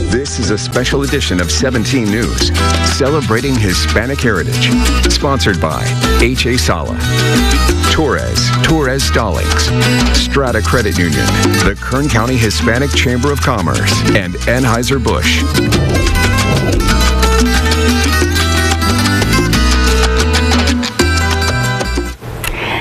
This is a special edition of 17 News, celebrating Hispanic heritage. Sponsored by H.A. Sala, Torres Stallings, Strata Credit Union, the Kern County Hispanic Chamber of Commerce, and Anheuser-Busch.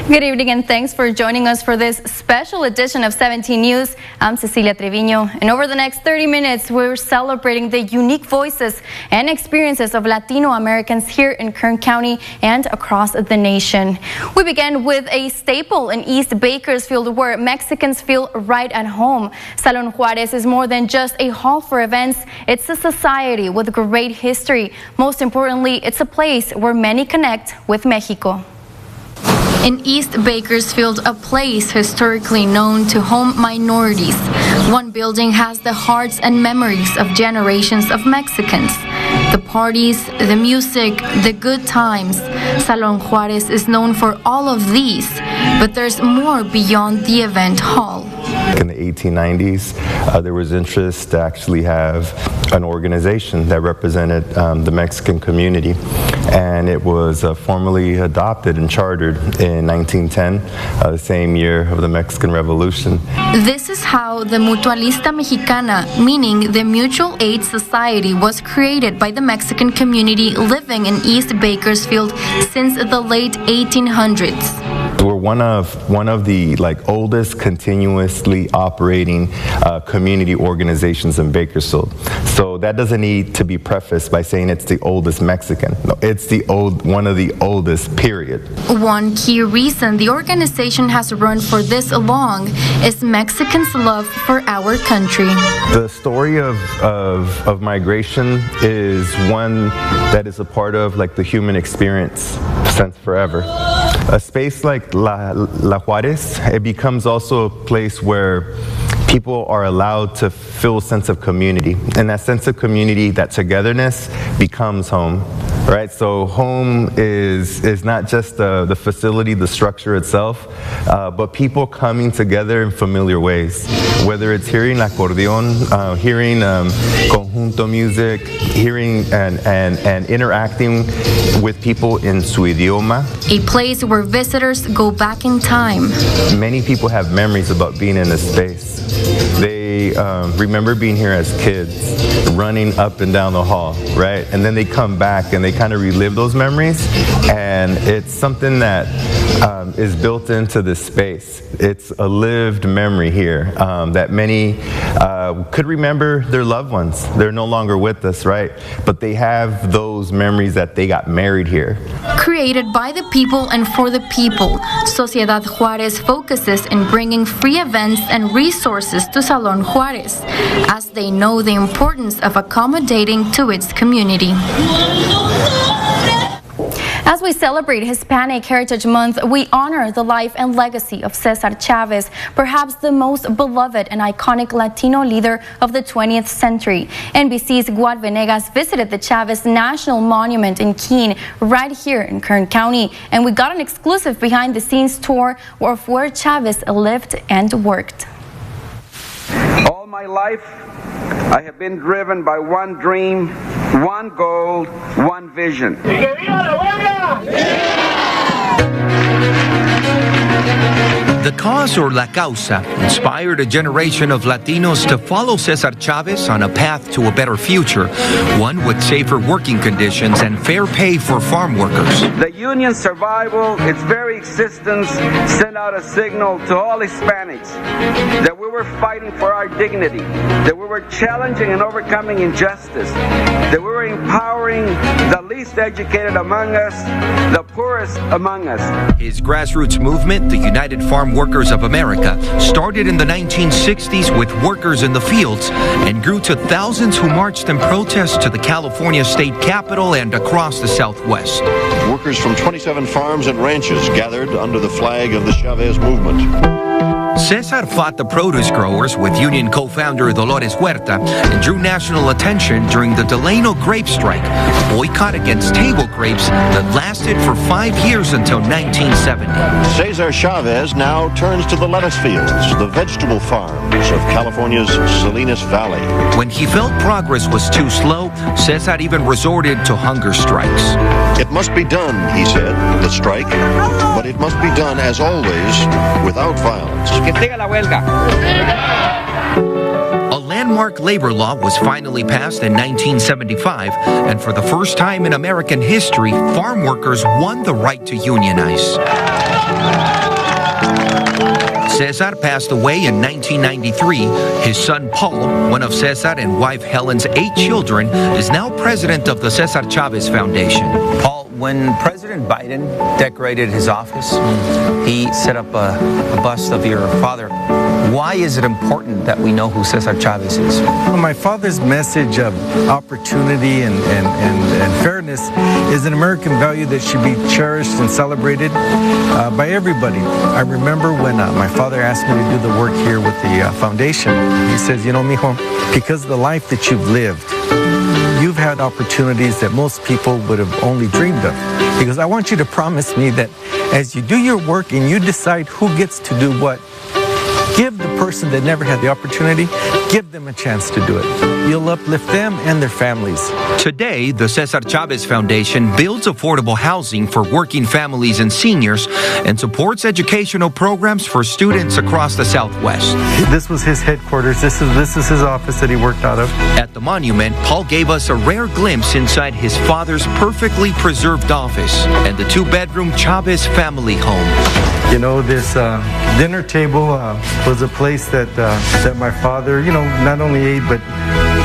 Good evening and thanks for joining us for this special edition of 17 News. I'm Cecilia Treviño, and over the next 30 minutes we're celebrating the unique voices and experiences of Latino Americans here in Kern County and across the nation. We begin with a staple in East Bakersfield where Mexicans feel right at home. Salón Juárez is more than just a hall for events. It's a society with great history. Most importantly, it's a place where many connect with Mexico. In East Bakersfield, a place historically known to home minorities, one building has the hearts and memories of generations of Mexicans. The parties, the music, the good times. Salón Juárez is known for all of these, but there's more beyond the event hall. In the 1890s, there was interest to actually have an organization that represented the Mexican community, and it was formally adopted and chartered in 1910, the same year of the Mexican Revolution. This is how the Mutualista Mexicana, meaning the Mutual Aid Society, was created by the Mexican community living in East Bakersfield since the late 1800s. We're one of the oldest continuously operating community organizations in Bakersfield. So that doesn't need to be prefaced by saying it's the oldest Mexican. No, it's one of the oldest, period. One key reason the organization has run for this long is Mexicans' love for our country. The story of migration is one that is a part of the human experience since forever. A space like La Juárez, it becomes also a place where people are allowed to feel a sense of community. And that sense of community, that togetherness, becomes home. Right, so home is not just the facility, the structure itself, but people coming together in familiar ways. Whether it's hearing accordion, hearing conjunto music, hearing and interacting with people in su idioma. A place where visitors go back in time. Many people have memories about being in this space. They remember being here as kids, running up and down the hall, right? And then they come back and they kind of relive those memories, and it's something that is built into this space. It's a lived memory here that many could remember their loved ones. They're no longer with us, right? But they have those memories that they got married here. Created by the people and for the people, Sociedad Juárez focuses in bringing free events and resources to Salón Juárez, as they know the importance of accommodating to its community. As we celebrate Hispanic Heritage Month, we honor the life and legacy of Cesar Chavez, perhaps the most beloved and iconic Latino leader of the 20th century. NBC's Guad Venegas visited the Chavez National Monument in Keene, right here in Kern County, and we got an exclusive behind-the-scenes tour of where Chavez lived and worked. All my life, I have been driven by one dream, one goal, one vision. The cause, or La Causa, inspired a generation of Latinos to follow Cesar Chavez on a path to a better future, one with safer working conditions and fair pay for farm workers. The union's survival, its very existence, sent out a signal to all Hispanics that we were fighting for our dignity, that we were challenging and overcoming injustice, that we were empowering the least educated among us, the poorest among us. His grassroots movement, the United Farm Workers of America, started in the 1960s with workers in the fields and grew to thousands who marched in protest to the California state capitol and across the Southwest. Workers from 27 farms and ranches gathered under the flag of the Chavez movement. Cesar fought the produce growers with union co-founder Dolores Huerta and drew national attention during the Delano grape strike, a boycott against table grapes that lasted for 5 years until 1970. Cesar Chavez now turns to the lettuce fields, the vegetable farms, of California's Salinas Valley. When he felt progress was too slow, Cesar even resorted to hunger strikes. It must be done, he said, the strike, but it must be done, as always, without violence. A landmark labor law was finally passed in 1975, and for the first time in American history, farm workers won the right to unionize. Cesar passed away in 1993. His son Paul, one of Cesar and wife Helen's 8 children, is now president of the Cesar Chavez Foundation. Paul, when President Biden decorated his office, he set up a bust of your father. Why is it important that we know who Cesar Chavez is? Well, my father's message of opportunity and fairness is an American value that should be cherished and celebrated by everybody. I remember when my father asked me to do the work here with the foundation. He says, you know, mijo, because of the life that you've lived, you've had opportunities that most people would have only dreamed of. Because I want you to promise me that as you do your work and you decide who gets to do what, give the person that never had the opportunity, give them a chance to do it. You'll uplift them and their families. Today, the Cesar Chavez Foundation builds affordable housing for working families and seniors and supports educational programs for students across the Southwest. This was his headquarters. This is his office that he worked out of. At the monument, Paul gave us a rare glimpse inside his father's perfectly preserved office and the 2-bedroom Chavez family home. You know, this dinner table was a place that my father, you know, not only ate, but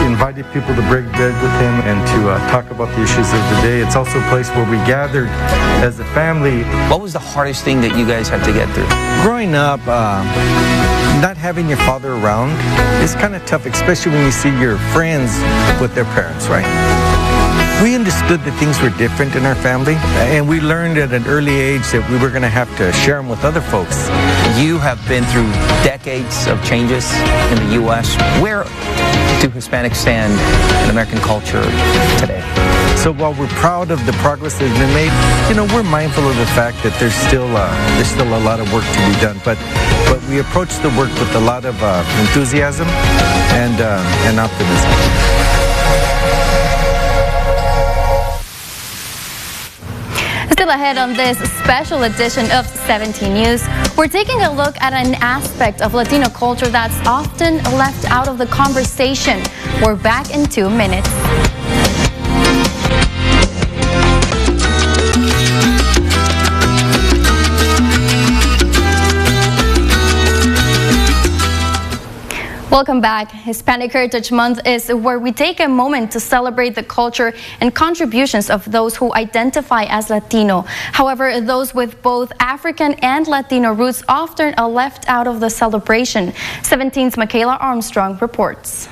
invited people to break bread with him and to talk about the issues of the day. It's also a place where we gathered as a family. What was the hardest thing that you guys had to get through? Growing up, not having your father around is kind of tough, especially when you see your friends with their parents, right? We understood that things were different in our family, and we learned at an early age that we were going to have to share them with other folks. You have been through decades of changes in the U.S. Where do Hispanics stand in American culture today? So while we're proud of the progress that's been made, you know, we're mindful of the fact that there's still a lot of work to be done. But we approach the work with a lot of enthusiasm and optimism. Still ahead on this special edition of 17 News, we're taking a look at an aspect of Latino culture that's often left out of the conversation. We're back in 2 minutes. Welcome back. Hispanic Heritage Month is where we take a moment to celebrate the culture and contributions of those who identify as Latino. However, those with both African and Latino roots often are left out of the celebration. 17's Michaela Armstrong reports.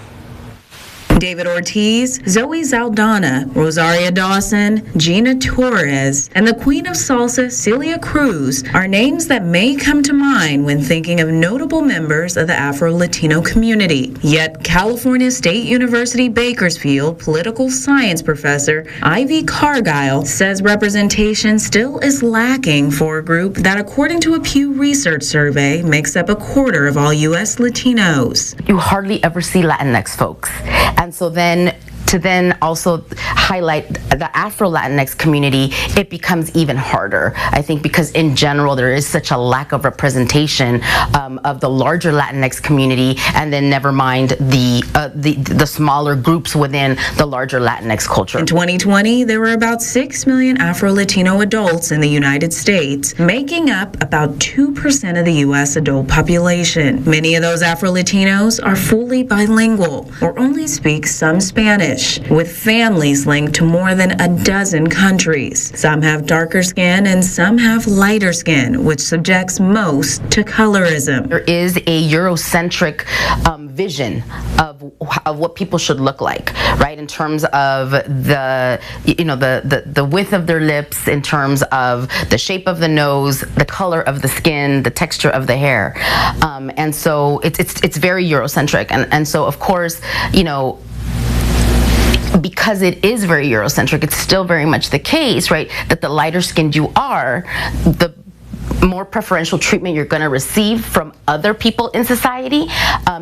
David Ortiz, Zoe Zaldana, Rosaria Dawson, Gina Torres, and the Queen of Salsa, Celia Cruz, are names that may come to mind when thinking of notable members of the Afro Latino community. Yet, California State University Bakersfield political science professor Ivy Cargile says representation still is lacking for a group that, according to a Pew Research survey, makes up a quarter of all U.S. Latinos. You hardly ever see Latinx folks. And so then to then also highlight the Afro Latinx community, it becomes even harder. I think because in general there is such a lack of representation of the larger Latinx community, and then never mind the smaller groups within the larger Latinx culture. In 2020, there were about 6 million Afro-Latino adults in the United States, making up about 2% of the U.S. adult population. Many of those Afro-Latinos are fully bilingual or only speak some Spanish, with families linked to more than a dozen countries. Some have darker skin and some have lighter skin, which subjects most to colorism. There is a Eurocentric vision of what people should look like, right? In terms of the width of their lips, in terms of the shape of the nose, the color of the skin, the texture of the hair, and so it's very Eurocentric, and so of course, you know, because it is very Eurocentric, it's still very much the case, right, that the lighter skinned you are, the more preferential treatment you're going to receive from other people in society,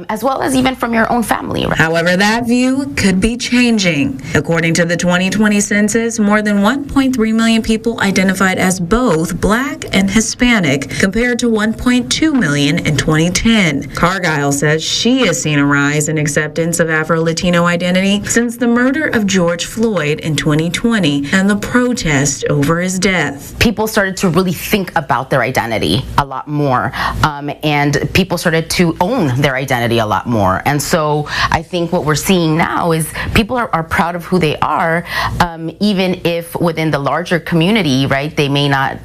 as well as even from your own family. However, that view could be changing. According to the 2020 census, more than 1.3 million people identified as both Black and Hispanic, compared to 1.2 million in 2010. Cargile says she has seen a rise in acceptance of Afro Latino identity since the murder of George Floyd in 2020 and the protest over his death. People started to really think about their identity a lot more, and people started to own their identity a lot more. And so I think what we're seeing now is people are proud of who they are, even if within the larger community, right, they may not.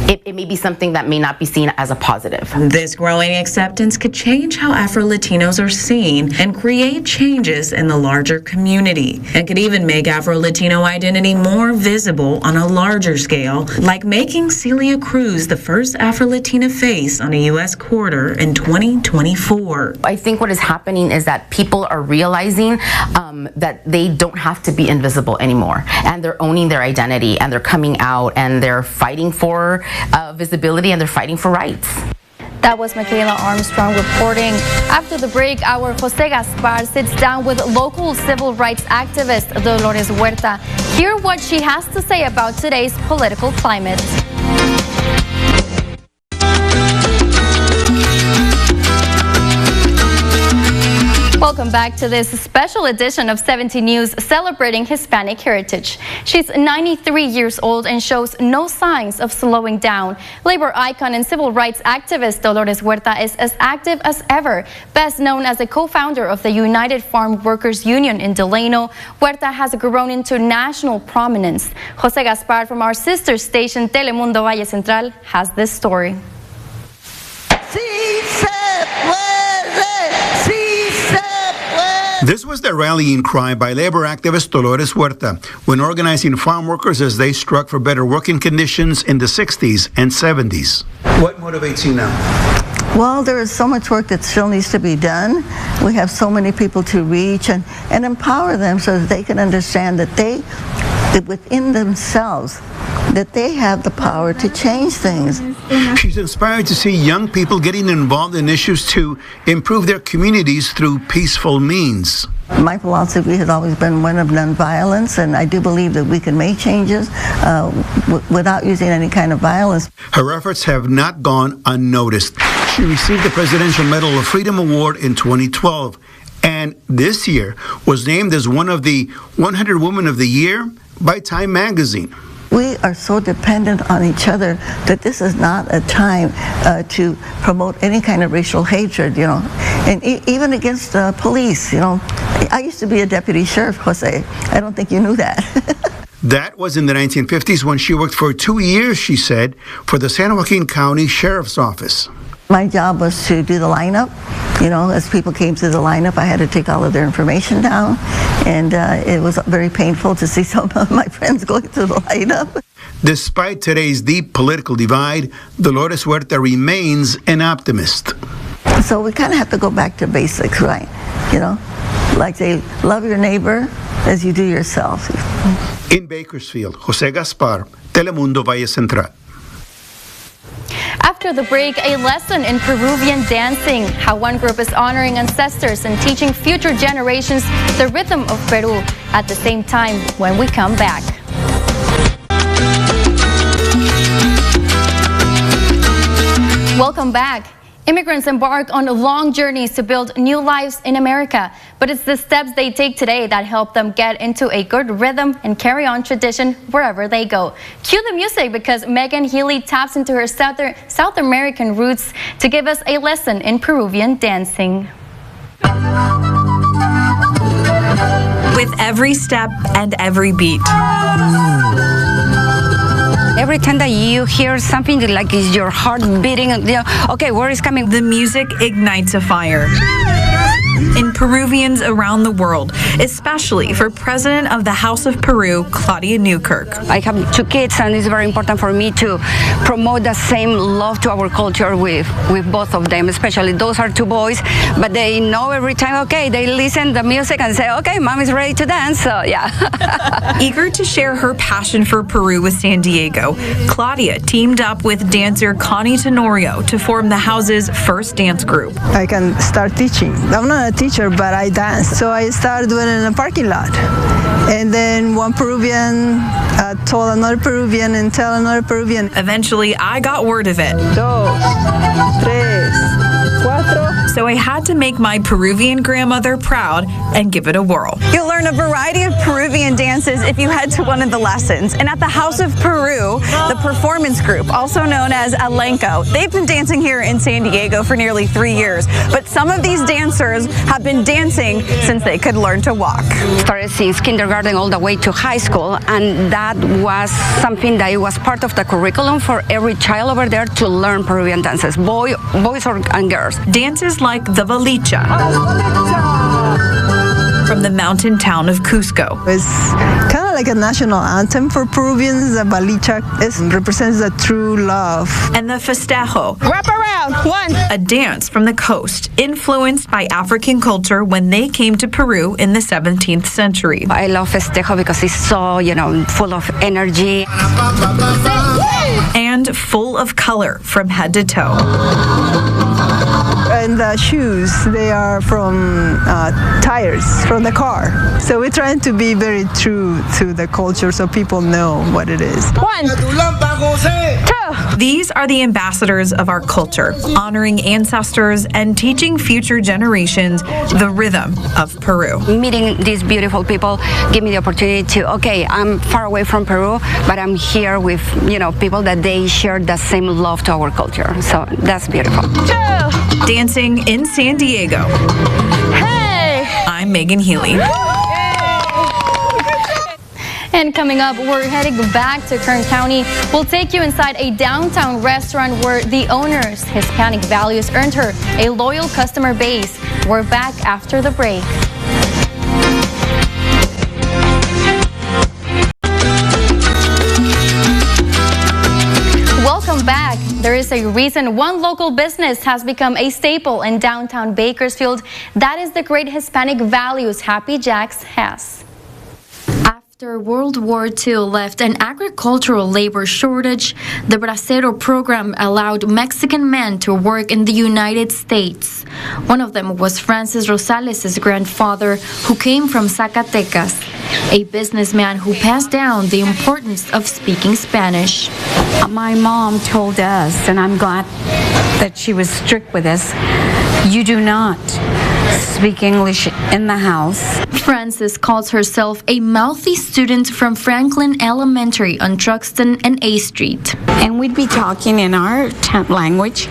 It may be something that may not be seen as a positive. This growing acceptance could change how Afro-Latinos are seen and create changes in the larger community, and could even make Afro-Latino identity more visible on a larger scale, like making Celia Cruz the first Afro-Latina face on a U.S. corridor in 2024. I think what is happening is that people are realizing that they don't have to be invisible anymore, and they're owning their identity, and they're coming out, and they're fighting for visibility, and they're fighting for rights. That was Michaela Armstrong reporting. After the break, our Jose Gaspar sits down with local civil rights activist Dolores Huerta. Hear what she has to say about today's political climate. Welcome back to this special edition of 17 News celebrating Hispanic heritage. She's 93 years old and shows no signs of slowing down. Labor icon and civil rights activist Dolores Huerta is as active as ever. Best known as a co-founder of the United Farm Workers Union in Delano, Huerta has grown into national prominence. Jose Gaspar from our sister station Telemundo Valle Central has this story. This was the rallying cry by labor activist Dolores Huerta when organizing farm workers as they struck for better working conditions in the 60s and 70s. What motivates you now? Well, there is so much work that still needs to be done. We have so many people to reach and empower them so that they can understand that that within themselves, that they have the power to change things. She's inspired to see young people getting involved in issues to improve their communities through peaceful means. My philosophy has always been one of nonviolence, and I do believe that we can make changes without using any kind of violence. Her efforts have not gone unnoticed. She received the Presidential Medal of Freedom Award in 2012, and this year was named as one of the 100 Women of the Year by Time magazine. We are so dependent on each other that this is not a time to promote any kind of racial hatred, you know, and even against police, you know. I used to be a deputy sheriff, Jose. I don't think you knew that. That was in the 1950s when she worked for 2 years, she said, for the San Joaquin County Sheriff's Office. My job was to do the lineup. You know, as people came to the lineup, I had to take all of their information down, and it was very painful to see some of my friends going through the lineup. Despite today's deep political divide, Dolores Huerta remains an optimist. So we kind of have to go back to basics, right? You know, like say, love your neighbor as you do yourself. In Bakersfield, Jose Gaspar, Telemundo Valle Central. After the break, a lesson in Peruvian dancing, how one group is honoring ancestors and teaching future generations the rhythm of Peru at the same time when we come back. Welcome back. Immigrants embark on long journeys to build new lives in America, but it's the steps they take today that help them get into a good rhythm and carry on tradition wherever they go. Cue the music because Megan Healy taps into her South American roots to give us a lesson in Peruvian dancing. With every step and every beat. Every time that you hear something like is your heart beating, you know, okay, where is coming? The music ignites a fire. in Peruvians around the world, especially for President of the House of Peru, Claudia Newkirk. I have 2 kids, and it's very important for me to promote the same love to our culture with both of them, especially those are 2 boys, but they know every time, okay, they listen to music and say, okay, mom is ready to dance, so yeah. Eager to share her passion for Peru with San Diego, Claudia teamed up with dancer Connie Tenorio to form the house's first dance group. I can start teaching. I'm not a teacher, but I dance. So I started doing it in a parking lot. And then one Peruvian told another Peruvian and tell another Peruvian. Eventually, I got word of it. 2, 3, 4. So I had to make my Peruvian grandmother proud and give it a whirl. You'll learn a variety of Peruvian dances if you head to one of the lessons. And at the House of Peru, the performance group, also known as Elenco, they've been dancing here in San Diego for nearly 3 years. But some of these dancers have been dancing since they could learn to walk. Started since kindergarten all the way to high school, and that was something that it was part of the curriculum for every child over there to learn Peruvian dances, boys and girls. Dances like the Valicha from the mountain town of Cusco. It's kind of like a national anthem for Peruvians. The Valicha represents the true love. And the Festejo. Wrap around, 1. A dance from the coast, influenced by African culture when they came to Peru in the 17th century. I love Festejo because it's so, full of energy. And full of color from head to toe. And the shoes, they are from tires from the car. So we're trying to be very true to the culture so people know what it is. 1, 2. These are the ambassadors of our culture, honoring ancestors and teaching future generations the rhythm of Peru. Meeting these beautiful people give me the opportunity to, okay, I'm far away from Peru, but I'm here with, people that they share the same love to our culture. So that's beautiful. 2. Dancing in San Diego. Hey! I'm Megan Healy. And coming up, we're heading back to Kern County. We'll take you inside a downtown restaurant where the owner's Hispanic values earned her a loyal customer base. We're back after the break. Welcome back. There is a reason one local business has become a staple in downtown Bakersfield. That is the great Hispanic values Happy Jack's has. After World War II left an agricultural labor shortage, the Bracero program allowed Mexican men to work in the United States. One of them was Francis Rosales' grandfather, who came from Zacatecas, a businessman who passed down the importance of speaking Spanish. My mom told us, and I'm glad that she was strict with us, you do not speak English in the house. Frances calls herself a mouthy student from Franklin Elementary on Truxton and A Street. And we'd be talking in our language,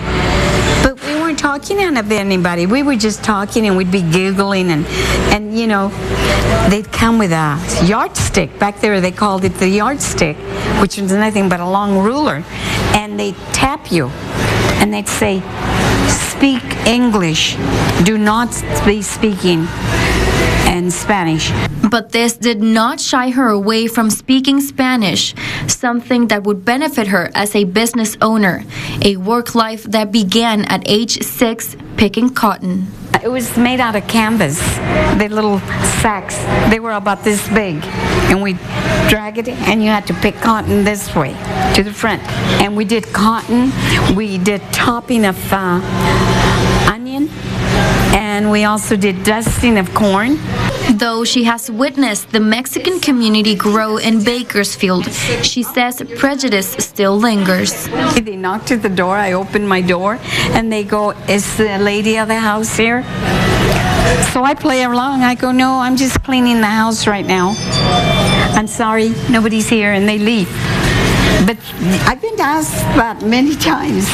but we weren't talking of anybody. We were just talking and we'd be giggling and they'd come with a yardstick. Back there they called it the yardstick, which was nothing but a long ruler. And they'd tap you and they'd say, speak English. Do not be speaking in Spanish. But this did not shy her away from speaking Spanish, something that would benefit her as a business owner, a work life that began at age 6 picking cotton. It was made out of canvas, the little sacks. They were about this big, and we'd drag it, and you had to pick cotton this way to the front. And we did cotton, we did topping of onion, and we also did dusting of corn. Though she has witnessed the Mexican community grow in Bakersfield, she says prejudice still lingers. They knocked at the door, I opened my door, and they go, is the lady of the house here? So I play along, I go, no, I'm just cleaning the house right now. I'm sorry, nobody's here, and they leave. But I've been asked that many times.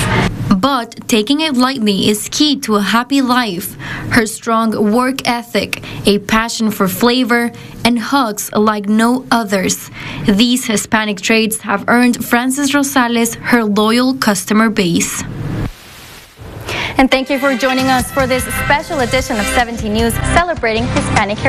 But taking it lightly is key to a happy life. Her strong work ethic, a passion for flavor, and hugs like no others. These Hispanic traits have earned Frances Rosales her loyal customer base. And thank you for joining us for this special edition of 17 News celebrating Hispanic heritage.